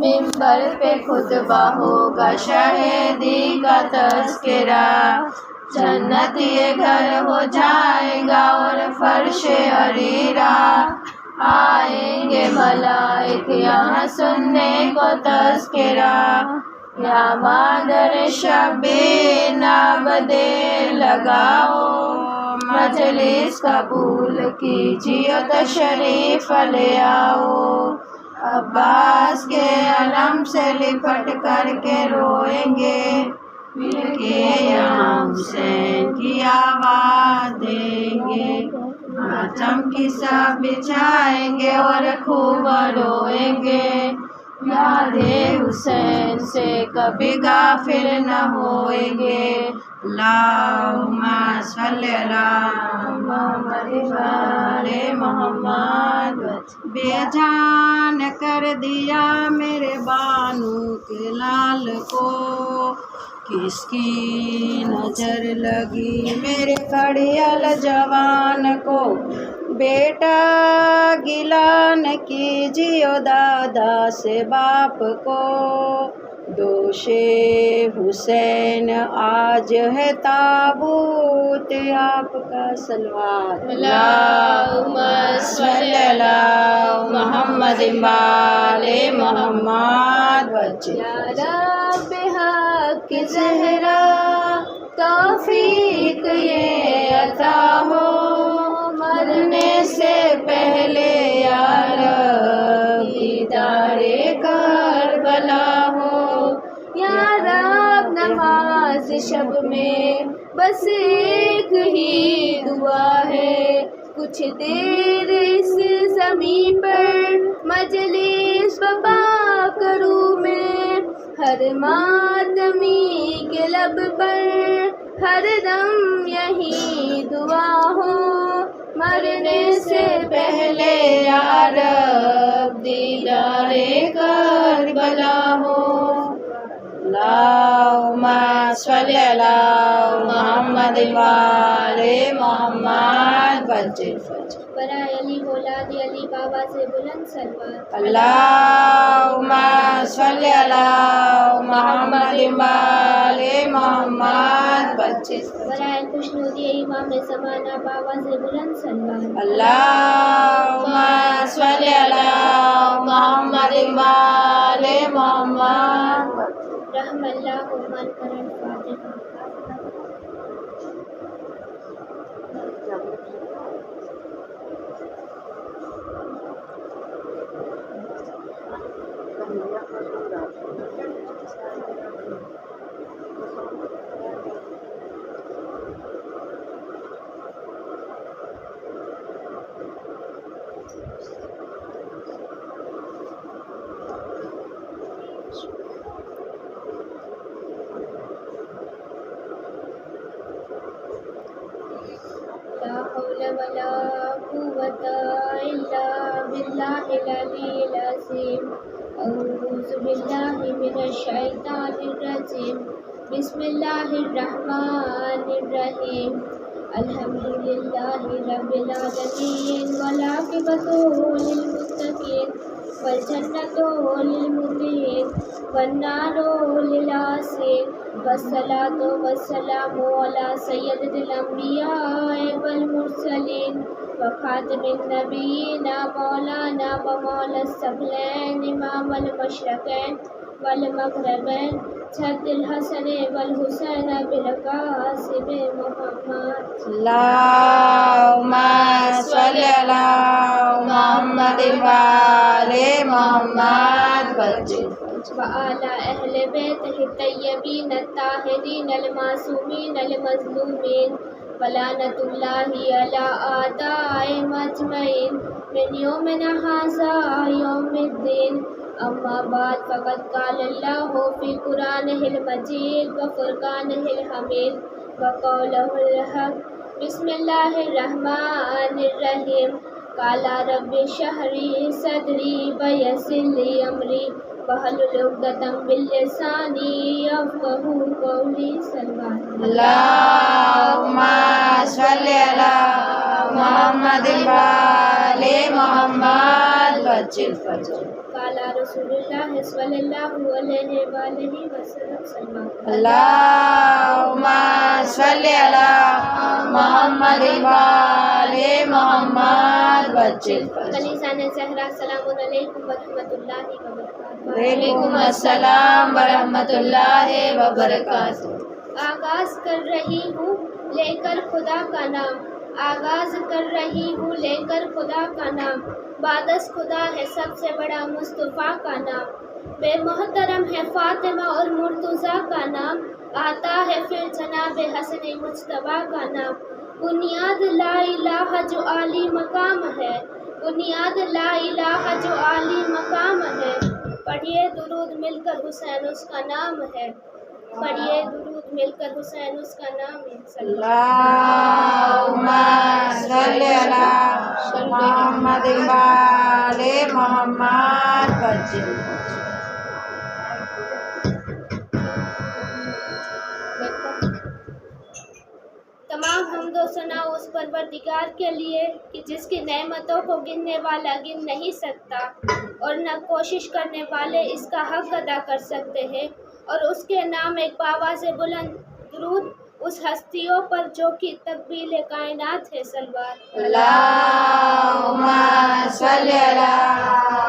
منبر پہ خطبہ ہوگا شہیدی کا تذکرہ، جنت یہ گھر ہو جائے گا اور فرش حریرہ، آئیں گے ملائک یہاں سننے کو تذکرہ، یا مادر شبیر اب دیر لگاؤ، مجلس قبول کیجیے تشریف لے آؤ، عباس کے علم سے لپٹ کر کے روئیں گے، مل کے یہاں حسین کی آواز دیں گے، ماتم کی سب بچھائیں گے اور خوب روئیں گے، یاد حسین سے کبھی غافل نہ ہوئیں گے، اللہم صلی علی محمد وعلی محمد، بے جان کر دیا میرے بانو کے لال کو، کس کی نظر لگی میرے کھڑیال جوان کو، بیٹا گلہ نہ کیجیے دادا سے باپ کو، دوش حسین آج ہے تابوت آپ کا صلوات، اللہم صلی علی محمد وعلی محمد، یا رب حق زہرا توفیق یہ عطا ہو، مرنے سے پہلے یا رب دیدار کربلا ہو، یا رب نماز شب میں بس ایک ہی دعا ہے، کچھ دیر اس زمین پر مجلس بپا کروں میں، ہر ماتمی کے لب پر ہر دم یہی دعا ہو، مرنے سے پہلے یا رب دیدار کربلا ہو، اللہم صلی علی محمد وعلی محمد، برائے علی اولاد علی بابا سے بلند سلوات، اللہم صلی علی محمد وعلی محمد، برائے خوشنودی امام زمانہ بابا سے بلند سلوات، اللہم صلی علی محمد وعلی محمد، رحم اللہ من کرن فاتحہ۔ لا حول ولا قوة إلا بالله العلي العظيم، أعوذ بالله من الشيطان الرجيم، بسم الله الرحمن الرحيم، الحمد لله رب العالمين، والعاقبة للمتقين، والجنة للمتقين، والنار للعاصين، والصلاة والسلام على سيد الأنبياء والمرسلين، وخاتم النبيين، مولانا ومولى الثقلين، إمام المشرقين والمغربين، جد الحسن والحسين بالقاسم محمد، اللہم صلی علی محمد وعلی محمد، وعلى أهل بيته الطيبين الطاهرين المعصومين المظلومين، ولعنة الله على أعدائهم أجمعين من يومنا هذا يوم الدين، أما بعد، فقد قال الله في قرآنه المجيد وفرقانه الحميد وقوله الحق، بسم الله الرحمن الرحيم، قال رب اشرح لي صدري ويسر لي أمري واحلل عقدة من لساني يفقهوا قولي، صلوات اللہم صلی علی محمد وعلی محمد، قال علی رسول اللہ صلی اللہ علیہ وآلہ وسلم سلمان اللہم صلی علی محمد وآل محمد وجل کنیزان زہرا سلام علیکم ورحمۃ اللہ وبرکاتہ وعلیکم السلام ورحمۃ اللہ وبرکاتہ آغاز کر رہی ہوں لے کر خدا کا نام آغاز کر رہی ہوں لے کر خدا کا نام بعدس خدا ہے سب سے بڑا مصطفیٰ کا نام بے محترم ہے فاطمہ اور مرتضیٰ کا نام آتا ہے پھر جناب حسن مجتبیٰ کا نام بنیاد لا الہ جو عالی مقام ہے بنیاد لا الہ جو عالی مقام ہے پڑھیے درود مل کر حسین اس کا نام ہے پڑھیے درود مل کر حسین اس کا نام ہے اللہم صلی علی محمد وآل محمد وجل تمام حمد و ثنا اس پروردگار کے لیے کہ جس کی نعمتوں کو گننے والا گن نہیں سکتا اور نہ کوشش کرنے والے اس کا حق ادا کر سکتے ہیں اور اس کے نام ایک باواز بلند درود اس ہستیوں پر جو کہ تقبیل کائنات ہے سلوات اللہم صلی علی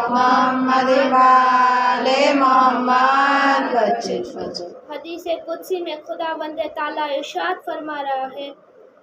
محمد وآل محمد وجل حدیث قدسی میں خدا بند تعالیٰ ارشاد فرما رہا ہے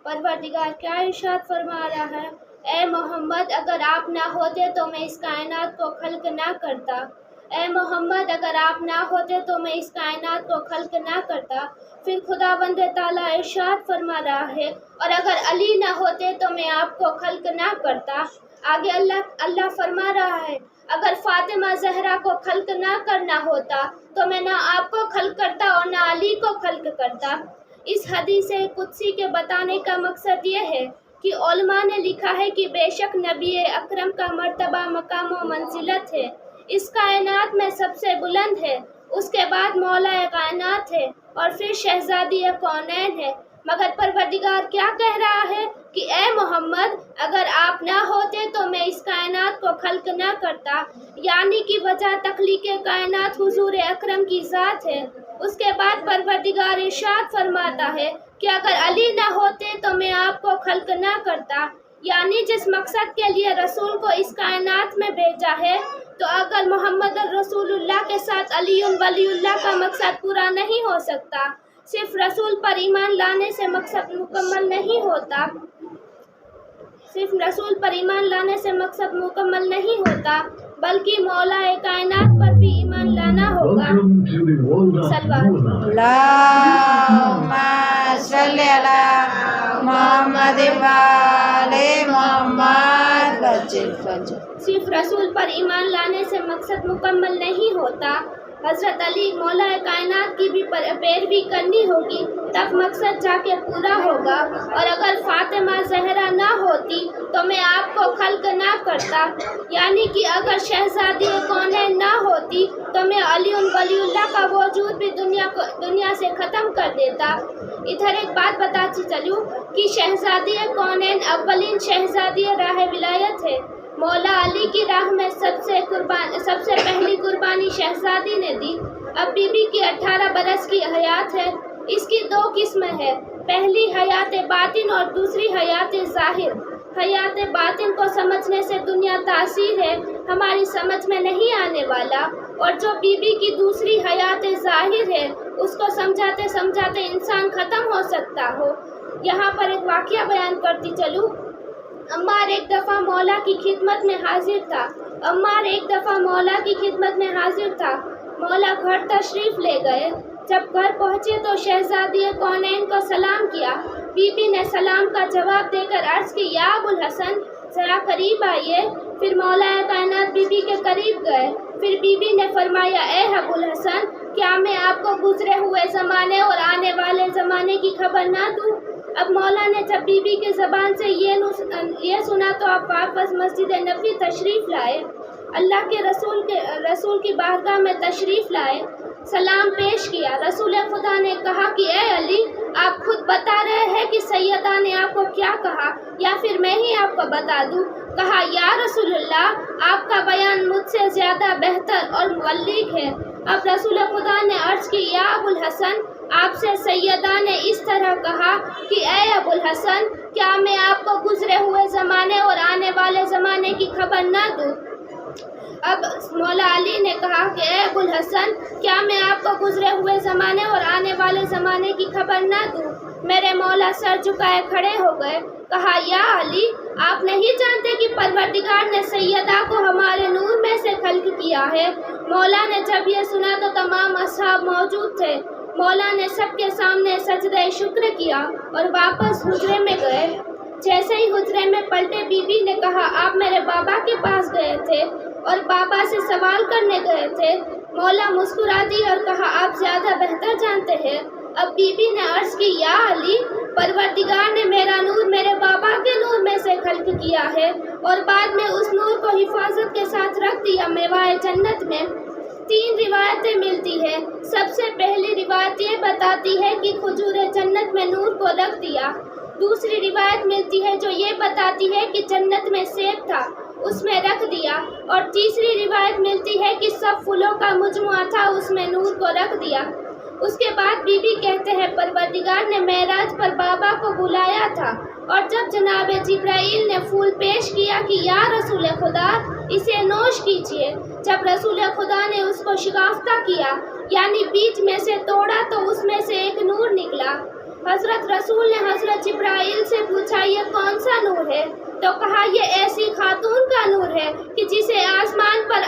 پروردگار کیا ارشاد فرما رہا ہے اے محمد اگر آپ نہ ہوتے تو میں اس کائنات کو خلق نہ کرتا اے محمد اگر آپ نہ ہوتے تو میں اس کائنات کو خلق نہ کرتا پھر خدا بند تعالیٰ ارشاد فرما رہا ہے اور اگر علی نہ ہوتے تو میں آپ کو خلق نہ کرتا آگے اللہ فرما رہا ہے اگر فاطمہ زہرا کو خلق نہ کرنا ہوتا تو میں نہ آپ کو خلق کرتا اور نہ علی کو خلق کرتا اس حدیث قدسی کے بتانے کا مقصد یہ ہے کہ علماء نے لکھا ہے کہ بے شک نبی اکرم کا مرتبہ مقام و منزلت ہے اس کائنات میں سب سے بلند ہے اس کے بعد مولا کائنات ہے اور پھر شہزادی کونین ہے مگر پروردگار کیا کہہ رہا ہے کہ اے محمد اگر آپ نہ ہوتے تو میں اس کائنات کو خلق نہ کرتا یعنی کہ وجہ تخلیق کائنات حضور اکرم کی ذات ہے اس کے بعد پروردگار ارشاد فرماتا ہے کہ اگر علی نہ ہوتے تو میں آپ کو خلق نہ کرتا یعنی جس مقصد کے لیے رسول کو اس کائنات میں بھیجا ہے تو اگر محمد رسول اللہ کے ساتھ علی ولی اللہ کا مقصد پورا نہیں ہو سکتا صرف رسول پر ایمان لانے سے مقصد مکمل نہیں ہوتا صرف رسول پر ایمان لانے سے مقصد مکمل نہیں ہوتا بلکہ مولا کائنات پر بھی ایمان لانا ہوگا سلوات اللہم صلی علی محمد وآل محمد وجل صرف رسول پر ایمان لانے سے مقصد مکمل نہیں ہوتا حضرت علی مولا کائنات کی بھی پیروی کرنی ہوگی تب مقصد جا کے پورا ہوگا اور اگر فاطمہ زہرا نہ ہوتی تو میں آپ کو خلق نہ کرتا یعنی کہ اگر شہزادی کونین نہ ہوتی تو میں علی ولی اللہ کا وجود بھی دنیا سے ختم کر دیتا ادھر ایک بات بتاتی چلوں کہ شہزادی کونین اولین شہزادی راہ ولایت ہے مولا علی کی راہ میں سب سے پہلی قربانی شہزادی نے دی اب بی بی کی 18 برس کی حیات ہے اس کی 2 قسمیں ہیں پہلی حیات باطن اور دوسری حیات ظاہر حیات باطن کو سمجھنے سے دنیا تاثیر ہے ہماری سمجھ میں نہیں آنے والا اور جو بی بی کی دوسری حیات ظاہر ہے اس کو سمجھاتے سمجھاتے انسان ختم ہو سکتا ہو یہاں پر ایک واقعہ بیان کرتی چلوں عمار ایک دفعہ مولا کی خدمت میں حاضر تھا مولا گھر تشریف لے گئے جب گھر پہنچے تو شہزادی کونین کو سلام کیا بی بی نے سلام کا جواب دے کر عرض کی یا ابوالحسن ذرا قریب آئیے پھر مولا کائنات بی بی کے قریب گئے پھر بی بی نے فرمایا اے ابوالحسن کیا میں آپ کو گزرے ہوئے زمانے اور آنے والے زمانے کی خبر نہ دوں اب مولا نے جب بی بی کے زبان سے یہ سنا تو آپ واپس مسجد نبوی تشریف لائے اللہ کے رسول کی بارگاہ میں تشریف لائے سلام پیش کیا رسول خدا نے کہا کہ اے علی آپ خود بتا رہے ہیں کہ سیدہ نے آپ کو کیا کہا یا پھر میں ہی آپ کو بتا دوں کہا یا رسول اللہ آپ کا بیان مجھ سے زیادہ بہتر اور مبلغ ہے۔ اب رسول خدا نے عرض کی یا ابو الحسن، آپ سے سیدہ نے اس طرح کہا کہ اے ابو الحسن، کیا میں آپ کو گزرے ہوئے زمانے اور آنے والے زمانے کی خبر نہ دوں؟ اب مولا علی نے کہا کہ اے ابو الحسن، کیا میں آپ کو گزرے ہوئے زمانے اور آنے والے زمانے کی خبر نہ دوں؟ میرے مولا سر جھکائے کھڑے ہو گئے۔ کہا یا علی، آپ نہیں جانتے کہ پروردگار نے سیدہ کو ہمارے نور میں سے خلق کیا ہے؟ مولا نے جب یہ سنا تو تمام اصحاب موجود تھے۔ مولا نے سب کے سامنے سجدہ شکر کیا اور واپس حجرے میں گئے۔ جیسے ہی حجرے میں پلٹے، بی بی نے کہا آپ میرے بابا کے پاس گئے تھے اور بابا سے سوال کرنے گئے تھے۔ مولا مسکرا دی اور کہا آپ زیادہ بہتر جانتے ہیں۔ اب بی بی نے عرض کی یا علی، پروردگار نے میرا نور میرے بابا کے نور میں سے خلق کیا ہے اور بعد میں اس نور کو حفاظت کے ساتھ رکھ دیا میوائے جنت میں۔ 3 روایتیں ملتی ہیں۔ سب سے پہلی روایت یہ بتاتی ہے کہ کھجور جنت میں نور کو رکھ دیا۔ دوسری روایت ملتی ہے جو یہ بتاتی ہے کہ جنت میں سیب تھا، اس میں رکھ دیا۔ اور تیسری روایت ملتی ہے کہ سب پھولوں کا مجموعہ تھا، اس میں نور کو رکھ دیا۔ اس کے بعد بی بی کہتے ہیں پروردگار نے معراج پر بابا کو بلایا تھا اور جب جناب جبرائیل نے پھول پیش کیا کہ یا رسول خدا اسے نوش کیجیے، جب رسول خدا نے اس کو شگافتہ کیا یعنی بیچ میں سے توڑا تو اس میں سے ایک نور نکلا۔ حضرت رسول نے حضرت جبرائیل سے پوچھا یہ کون سا نور ہے؟ تو کہا یہ ایسی خاتون کا نور ہے کہ جسے آسمان پر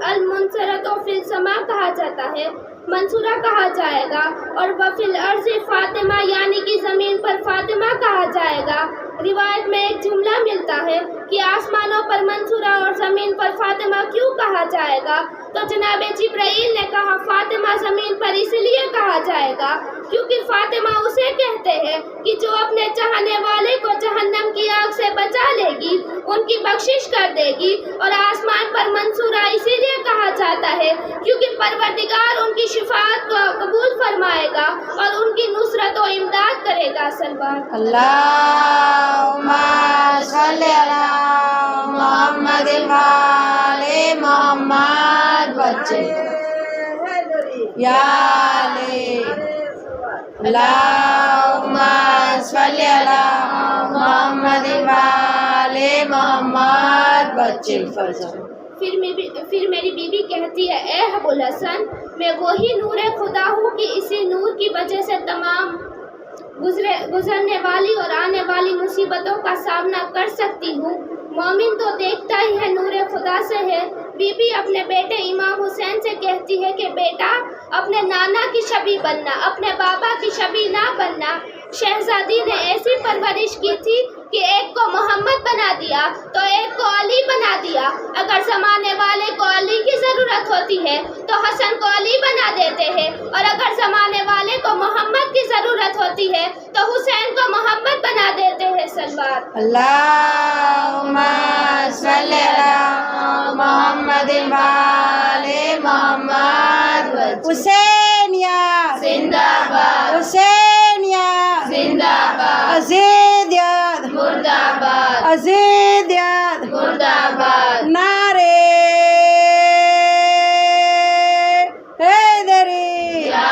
المنصرۃ فی السماء کہا جاتا ہے، منصورہ کہا جائے گا، اور وفی الارض فاطمہ یعنی کہ زمین پر فاطمہ کہا جائے گا۔ روایت میں ایک جملہ ملتا ہے کہ آسمانوں پر منصورہ اور زمین پر فاطمہ کیوں کہا جائے گا؟ تو جناب جبرائیل نے کہا فاطمہ زمین پر اس لیے کہا جائے گا کیونکہ فاطمہ اسے کہتے ہیں کہ جو اپنے چاہنے والے کو جہنم کی آگ سے بچا لے گی، ان کی بخشش کر دے گی۔ اور آسمان پر منصورہ اسی لیے کہا جاتا ہے کیونکہ پروردگار ان کی شفاعت کو قبول فرمائے گا اور ان کی نصرت و امداد کرے گا۔ اللہم صلی علی محمد وآل محمد بچے یا علی۔ اللہم صلی علی محمد وآل محمد بچے پھر میری بیوی کہتی ہے اے ابو الحسن، میں وہی نور خدا ہوں کہ اسی نور کی وجہ سے تمام گزرنے والی اور آنے والی مصیبتوں کا سامنا کر سکتی ہوں۔ مومن تو دیکھتا ہی ہے نور خدا سے ہے۔ بی بی اپنے بیٹے امام حسین سے کہتی ہے کہ بیٹا اپنے نانا کی شبیہ بننا، اپنے بابا کی شبیہ نہ بننا۔ شہزادی نے ایسی پرورش کی تھی کہ ایک کو محمد بنا دیا تو ایک کو علی بنا دیا۔ اگر زمانے والے کو علی کی ضرورت ہوتی ہے تو حسن کو علی بنا دیتے ہیں، اور اگر زمانے والے کو محمد کی ضرورت ہوتی ہے تو حسین کو محمد بنا دیتے ہیں۔ صلوات اللہم صلی علی محمد وآل محمد۔ حسینیہ زندہ باد، حسینیہ زندہ باد، ازیدیت مرد آباد، ازیدیت مرد آباد، نعرے حیدری یا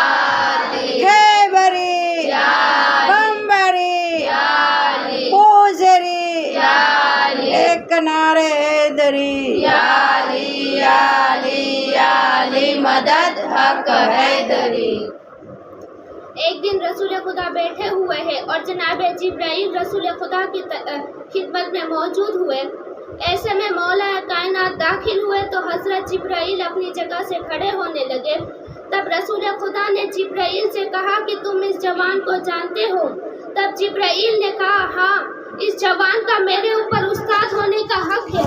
علی، خیبری یا علی، بمبری یا علی، پوزری یا علی، ایک نعرے حیدری یا علی، یا علی، یا علی، مدد حق حیدری۔ ایک دن رسول خدا بیٹھے ہوئے ہیں اور جناب جبرائیل رسول خدا کی خدمت میں موجود ہوئے۔ ایسے میں مولا کائنات داخل ہوئے تو حضرت جبرائیل اپنی جگہ سے کھڑے ہونے لگے۔ تب رسول خدا نے جبرائیل سے کہا کہ تم اس جوان کو جانتے ہو؟ تب جبرائیل نے کہا ہاں، اس جوان کا میرے اوپر استاد ہونے کا حق ہے۔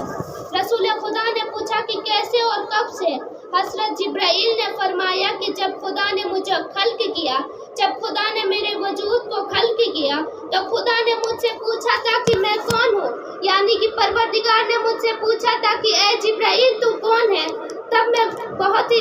رسول خدا نے پوچھا کہ کیسے اور کب سے؟ حضرت جبرائیل نے فرمایا کہ جب خدا نے مجھے خلق کیا، جب خدا نے میرے وجود کو خلق کیا تو خدا نے مجھ سے پوچھا تھا کہ میں کون ہوں، یعنی کہ پروردگار نے مجھ سے پوچھا تھا کہ اے جبرائیل تو کون ہے؟ تب میں بہت ہی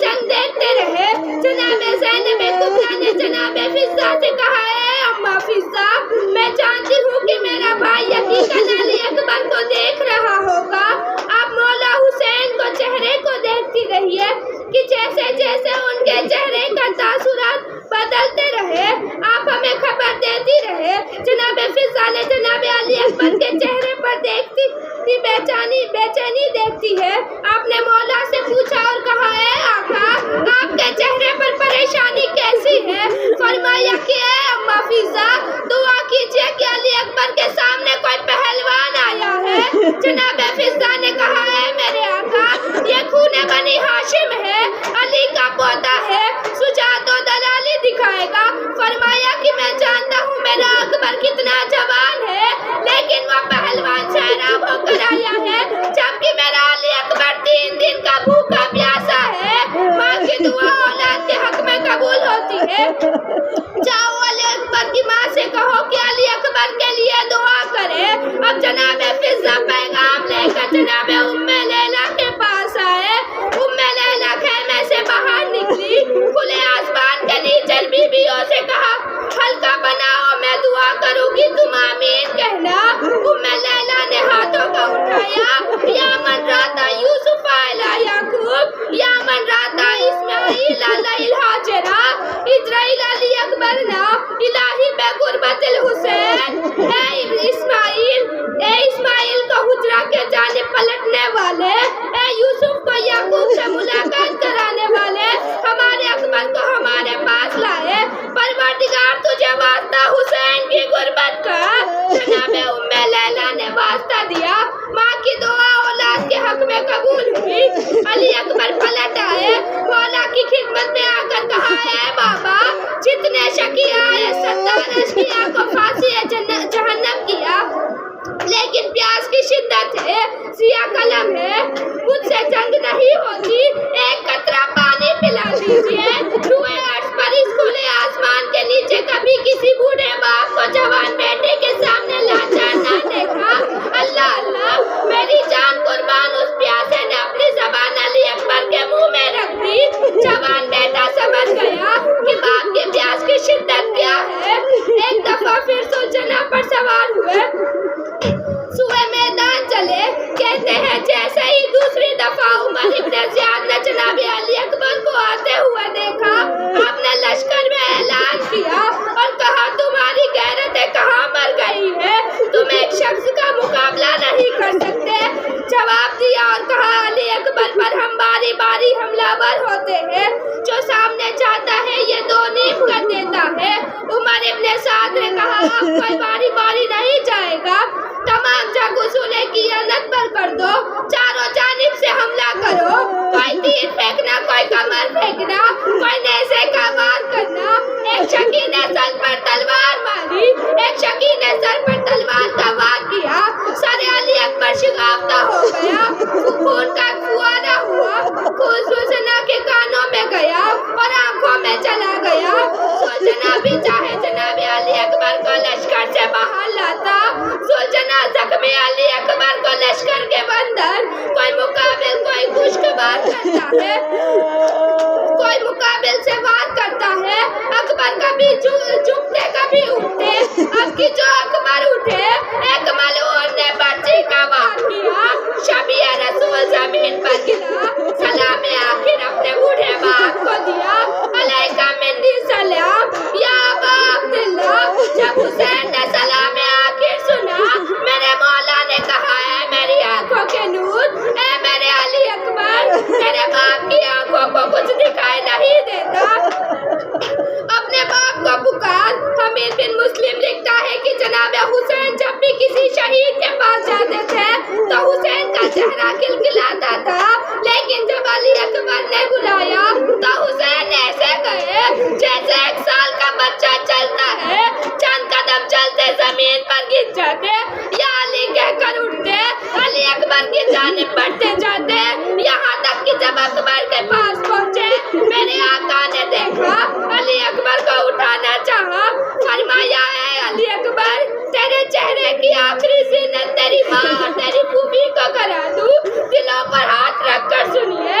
جنگ دیکھتے رہے۔ جناب زینب کبریٰ نے جناب فضہ سے کہا اے اماں فضہ، میں جانتی ہوں کہ میرا بھائی یقیناً علی اکبر کو دیکھ رہا ہوگا۔ آپ مولا حسین کو چہرے کو دیکھتی رہیے کہ جیسے جیسے ان کے چہرے کا تاثرات بدلتے رہے آپ ہمیں خبر دیتی رہے۔ جناب فضہ نے جناب علی اکبر کے چہرے پر دیکھتی بے چینی دیکھتی ہے۔ آپ نے مولا سے پوچھا اور کہا اے آقا، آپ کے چہرے پر پریشانی کیسی ہے؟ فرمایا کہ اے اماں فضہ، دعا کیجیے کہ علی اکبر کے سامنے کوئی پہلوان آیا ہے۔ جناب فضہ نے کہا اے میرے آقا، یہ خون بنی ہاشم ہے، علی کا پوتا ہے، شجاعت و دلالی دکھائے گا۔ فرمایا کہ میں جانتا ہوں میرا اکبر کتنا جوان ہے، لیکن وہ پہلوان سیراب ہو کر آیا ہے، جبکہ میرا علی اکبر 3 دن کا بھوکا پیاسا ہے۔ ماں کی دعا اولاد کے حق میں قبول ہوتی ہے۔ جاؤ علی اکبر کی ماں سے کہو کہ علی اکبر کے لیے دعا کرے۔ اب جناب فضہ پیغام لے کر جناب ام لیلہ کے پاس آئے۔ ام لیلہ خیمے سے باہر نکلی، کھلے آسمان کے نیچے بیویوں سے کہا حلقہ بناؤ، میں دعا کروں گی، تم آمین کہنا۔ ام لیلہ نے ہاتھوں کو اٹھایا، یا من راتا یوسف علی یعقوب، یا من راتا اسماعیل علی الحاجرہ، اسرائیل علی اکبر نا الہی بے قربت الحسین۔ اے اسماعیل کو حجرہ کے جانب پلٹنے والے، اے یوسف کو یعقوب سے ملاقات کرانے والے، ہمارے اکبر کو ہمارے پاس لائے۔ پروردگار تجھے واسطہ حسین کی غربت کا۔ جناب ام لیلہ نے واسطہ دیا، ماں کی دعا اولاد کے حق میں قبول ہوئی۔ علی اکبر پلٹ آئے، مولا کی خدمت میں آ کر کہا اے بابا، جتنے شقیہ آئے 70 اشقیاء کو پھانسی جہنم کیا، لیکن پیاس کی شدت ہے، سیاہ قلم ہے، مجھ سے جنگ نہیں ہوتی، ایک قطرہ پانی پلا دیجیے۔ روئے عرش پر اس کھلے آسمان کے نیچے کبھی کسی بوڑھے باپ کو جوان بیٹے کے سامنے لاچار نہ دیکھا۔ اللہ اللہ، میری جان قربان، اس پیاسے نے اپنی زبان علی اکبر کے منہ میں رکھ دی۔ جوان بیٹا سمجھ گیا کہ باپ کے پیاس کی شدت کیا ہے۔ ایک دفعہ پھر سلجنا پر سوار ہوئے، سوئے میدان چلے۔ کہتے ہیں جیسے ہی دوسری دفعہ عمر ابن زیاد نے جناب علی اکبر کو آتے ہوئے دیکھا، آپ نے لشکر میں اعلان کیا اور کہا تمہاری غیرتیں کہاں مر گئی ہے، تم ایک شخص کا مقابلہ نہیں کر سکتے۔ جواب دیا اور کہا علی اکبر پر ہم باری باری حملہ ور ہوتے ہیں، جو سامنے جاتا ہے یہ 2 نیم کر دیتا ہے۔ عمر ابن سعد نے کہا اب کوئی باری باری نہیں جائے گا، تمام جنگ اصولے کی انت پر کر دو، چاروں جانب سے حملہ کرو، کوئی تیر پھینکنا، کوئی کمر پھینکنا، کوئی نیزے کا وار کرنا۔ ایک شکی نے سر پر تلوار ماری، ایک شکی نے سر پر تلوار کا وار کیا، سر علی اکبر شگافتہ ہو گیا، خون کا فوارہ ہوا، خون سلجنا کے کانوں میں گیا اور آنکھوں میں چلا گیا۔ سلجنا بھی چاہے جناب علی اکبر کو لشکر سے باہر لاتا، سلجنا زخمی علی اکبر کو لشکر کے اندر کوئی مقابل کوئی خوشگوار کرتا ہے، کوئی مقابل سے وار کرتا ہے۔ اکبر کبھی جھکتے کبھی اٹھتے، اب کی جو اکبر اٹھے، ایک ملعون نے برچی کا وار کیا، شبیہ رسول زمین پر گرا، سلام آخر اپنے بوڑھے باپ کو دیا، علیکہ منی سلام یا ابا عبداللہ۔ جب حسین نے سلام آخر سنا، میرے مولا نے کہا اے میری آنکھوں کے نور، اے میرے علی اکبر، میرے باپ کی آنکھوں کو کچھ دکھائی نہیں دیتا، اپنے باپ کو پکار۔ حمید بن مسلم لکھتا ہے کہ جناب حسین جب بھی کسی شہید کے پاس جاتے تھے تو حسین کا چہرہ کھلکھلاتا تھا، لیکن جب علی اکبر نے بلایا تو حسین ایسے گئے جیسے 1 سال کا بچہ چلتا ہے، چند قدم چلتے زمین پر گر جاتے، یا علی کہہ کر اٹھتے، علی اکبر کی جانب بڑھتے جاتے، یہاں تک کہ جب اکبر کے پاس پہنچے، میرے آقا نے دیکھا، علی اکبر کو اٹھانا چاہا، فرمایا اے علی اکبر، تیرے چہرے کی آخری زینت تیری ماں اور تیری پھوپھی کو کرا دوں، دلوں پر ہاتھ رکھ کر سنیے،